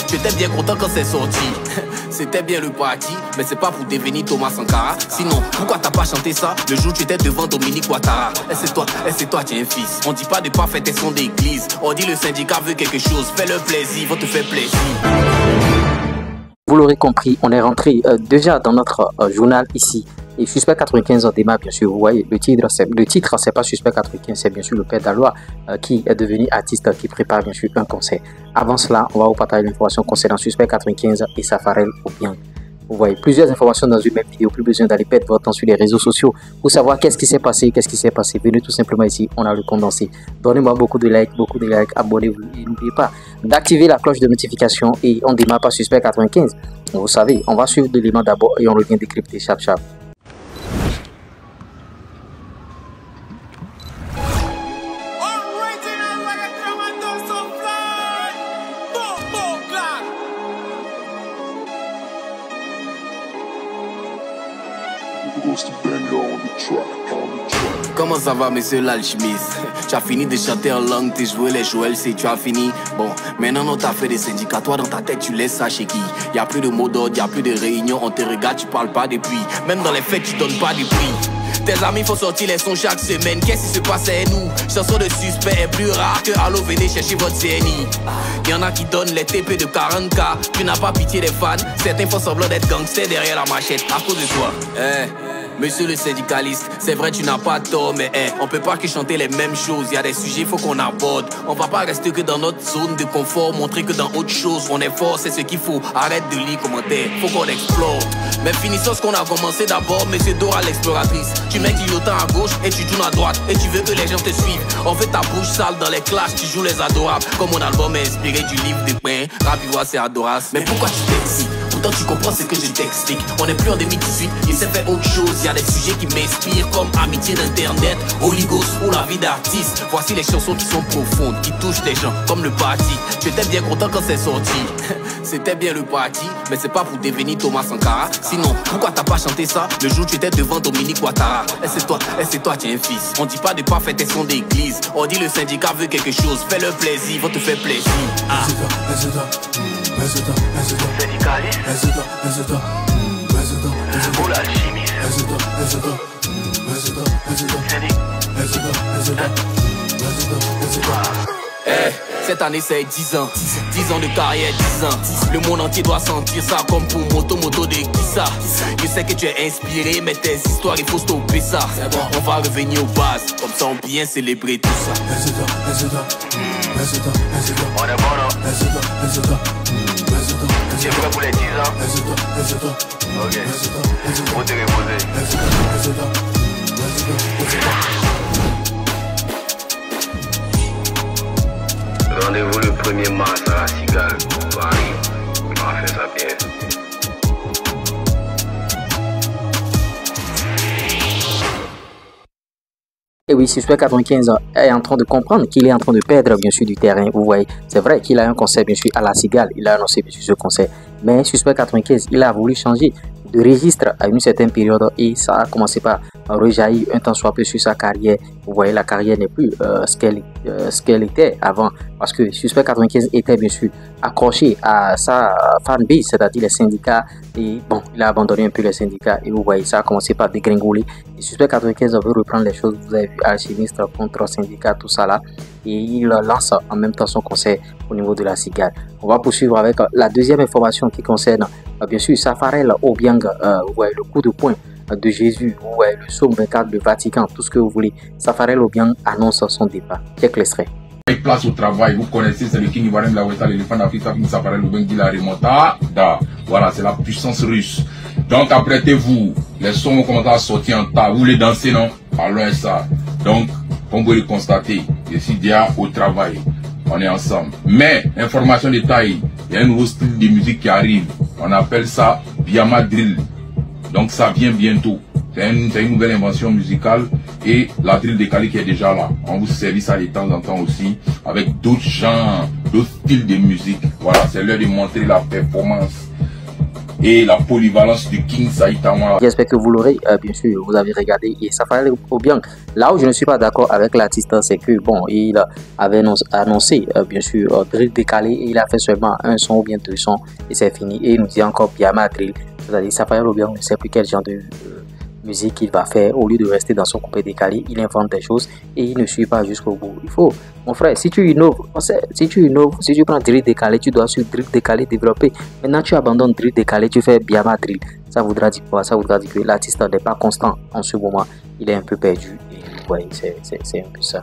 J'étais bien content quand c'est sorti. C'était bien le parti, mais c'est pas pour devenir Thomas Sankara. Sinon, pourquoi t'as pas chanté ça le jour où tu étais devant Dominique Ouattara? C'est toi, tu es un fils. On dit pas de pas faire tes sons d'église. On dit le syndicat veut quelque chose, fais-le plaisir, va te faire plaisir. Vous l'aurez compris, on est rentré déjà dans notre journal ici. Et Suspect 95 en démarre, bien sûr. Vous voyez, le titre, c'est pas Suspect 95, c'est bien sûr le père d'Aloa qui est devenu artiste, qui prépare bien sûr un concert. Avant cela, on va vous partager l'information concernant Suspect 95 et Safarel Obiang. Vous voyez plusieurs informations dans une même vidéo, plus besoin d'aller perdre votre temps sur les réseaux sociaux pour savoir qu'est-ce qui s'est passé, Venez tout simplement ici, on a le condensé. Donnez-moi beaucoup de likes, abonnez-vous et n'oubliez pas d'activer la cloche de notification et on démarre par Suspect 95. Vous savez, on va suivre l'élément d'abord et on revient décrypter chap. Comment ça va, monsieur l'alchimiste? Tu as fini de chanter en langue, t'es joué les Joël, c'est tu as fini. Bon, maintenant on t'a fait des syndicats, toi dans ta tête tu laisses ça chez qui? Y'a plus de mots d'ordre, y'a plus de réunion, on te regarde, tu parles pas depuis. Même dans les fêtes, tu donnes pas de prix. Tes amis font sortir les sons chaque semaine, qu'est-ce qui se passe à nous? Chanson de Suspect est plus rare que allô, venez chercher votre CNI. Y'en a qui donnent les TP de 40K, tu n'as pas pitié des fans. Certains font semblant d'être gangsters derrière la machette à cause de toi. Monsieur le syndicaliste, c'est vrai tu n'as pas tort, mais on peut pas que chanter les mêmes choses. Y a des sujets faut qu'on aborde. On va pas rester que dans notre zone de confort, montrer que dans autre chose on est fort, c'est ce qu'il faut. Arrête de lire commentaires, faut qu'on explore. Mais finissons ce qu'on a commencé d'abord, monsieur Dora l'exploratrice. Tu mets clignotant à gauche et tu tournes à droite et tu veux que les gens te suivent. On fait ta bouche sale dans les classes, tu joues les adorables. Comme mon album est inspiré du livre de pain, rap ivoire c'est adorable. Mais pourquoi tu t'excites? Pourtant tu comprends ce que je t'explique. On est plus en 2018, il s'est fait autre chose. Y a des sujets qui m'inspirent comme amitié d'internet, Oligos ou la vie d'artiste. Voici les chansons qui sont profondes, qui touchent les gens comme le parti. J'étais bien content quand c'est sorti. C'était bien le parti, mais c'est pas pour devenir Thomas Sankara. Sinon, pourquoi t'as pas chanté ça le jour où tu étais devant Dominique Ouattara? C'est toi, tu es un fils. On dit pas de pas faire tes sons d'église. On dit le syndicat veut quelque chose, fais-le plaisir, va te faire plaisir. Syndicaliste pour l'alchimie. Cette année c'est 10 ans 10 ans de carrière, 10 ans. Le monde entier doit sentir ça comme pour moto de Kissa. Je sais que tu es inspiré, mais tes histoires il faut stopper ça. Bon, on va revenir aux bases, comme ça on bien célébrer tout ça. On est bon là. Tu es prêt pour les 10 ans? Ok, faut te reposer. Rendez-vous le 1er mars à la Cigale, Paris. On va faire ça bien. Et oui, Suspect 95 est en train de comprendre qu'il est en train de perdre bien sûr du terrain. Vous voyez, c'est vrai qu'il a un concert bien sûr à la Cigale, il a annoncé bien sûr ce concert. Mais Suspect 95, il a voulu changer de registre à une certaine période et ça a commencé par rejaillir un temps soit peu sur sa carrière. Vous voyez, la carrière n'est plus ce qu'elle était avant parce que Suspect 95 était bien sûr accroché à sa fanbase, c'est-à-dire les syndicats, et bon, il a abandonné un peu les syndicats et vous voyez, ça a commencé par dégringoler. Et Suspect 95 veut reprendre les choses, vous avez vu, alchimiste contre syndicat, tout ça là, et il lance en même temps son concert au niveau de la Cigale. On va poursuivre avec la deuxième information qui concerne bien sûr Safarel Obiang, vous voyez, le coup de poing de Jésus, vous voyez, le psaume 24 du Vatican, tout ce que vous voulez. Safarel Obiang annonce son départ. Check l'extrait. Place au travail, vous connaissez, c'est le King Ivoirien de la Ouesta, l'éléphant d'Afrique, Safarel Obiang dit la remontada. Voilà, c'est la puissance russe. Donc apprêtez-vous, les sons vont commencer à sortir en tas. Vous voulez danser, non? Allons ça. Donc, comme vous le constatez, je suis déjà au travail. On est ensemble. Mais, information détail, il y a un nouveau style de musique qui arrive. On appelle ça Biama Drill. Donc ça vient bientôt. C'est une nouvelle invention musicale et la drill décalée qui est déjà là. On vous servit ça de temps en temps aussi avec d'autres genres, d'autres styles de musique. Voilà, c'est l'heure de montrer la performance. et la polyvalence de King Saitama. J'espère que vous l'aurez, bien sûr, vous avez regardé et ça fallait au bien. Là où je ne suis pas d'accord avec l'artiste, c'est que bon, il avait annoncé, bien sûr, drill décalé et il a fait seulement un son ou bien deux sons et c'est fini. Et il nous dit encore Biama drill, c'est-à-dire Safari Obiang ne sait plus quel genre de musique qu'il va faire. Au lieu de rester dans son coupé décalé, il invente des choses et il ne suit pas jusqu'au bout. Il faut, mon frère, si tu innoves, si tu prends drill décalé, tu dois sur drill décalé développer. Maintenant tu abandonnes drill décalé, tu fais Biama drill. Ça voudra dire quoi? Ça voudra dire que l'artiste n'est pas constant en ce moment, il est un peu perdu et vous voyez, c'est un peu ça.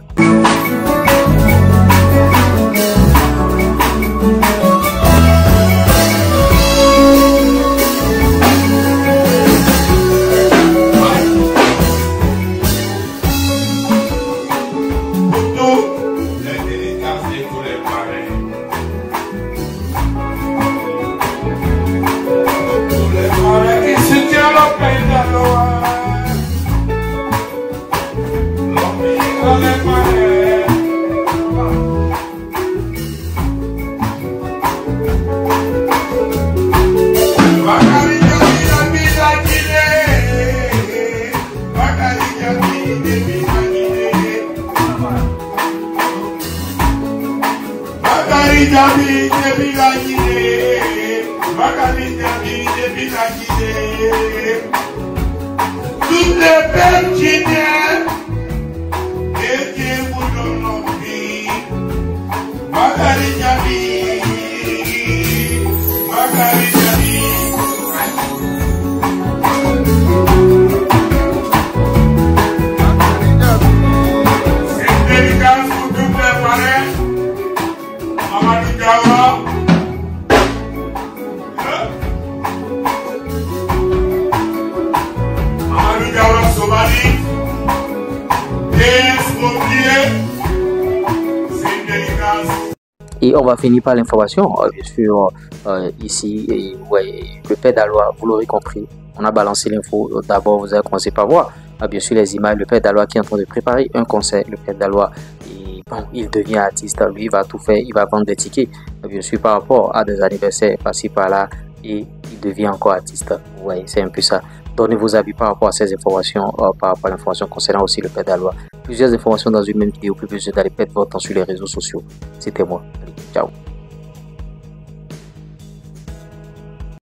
Toutes les belles Guinéennes et vous donnent vie. Bakari Djabi, Bakari Djabi. C'est délicat pour toutes les marraines. Mamadou Diawa. Et on va finir par l'information, bien sûr, ici, et, ouais, le père d'Aloa, vous l'aurez compris, on a balancé l'info. D'abord, vous avez commencé par voir, bien sûr, les images, le père d'Aloa qui est en train de préparer un concert, le père d'Aloa, bon, il devient artiste, lui, il va tout faire, il va vendre des tickets, bien sûr, par rapport à des anniversaires par-ci, par-là, et il devient encore artiste. Vous voyez, c'est un peu ça. Donnez vos avis par rapport à ces informations, par rapport à l'information concernant aussi le père d'Aloa. Plusieurs informations dans une même vidéo, plus besoin d'aller perdre votre temps sur les réseaux sociaux. C'était moi. Allez, ciao.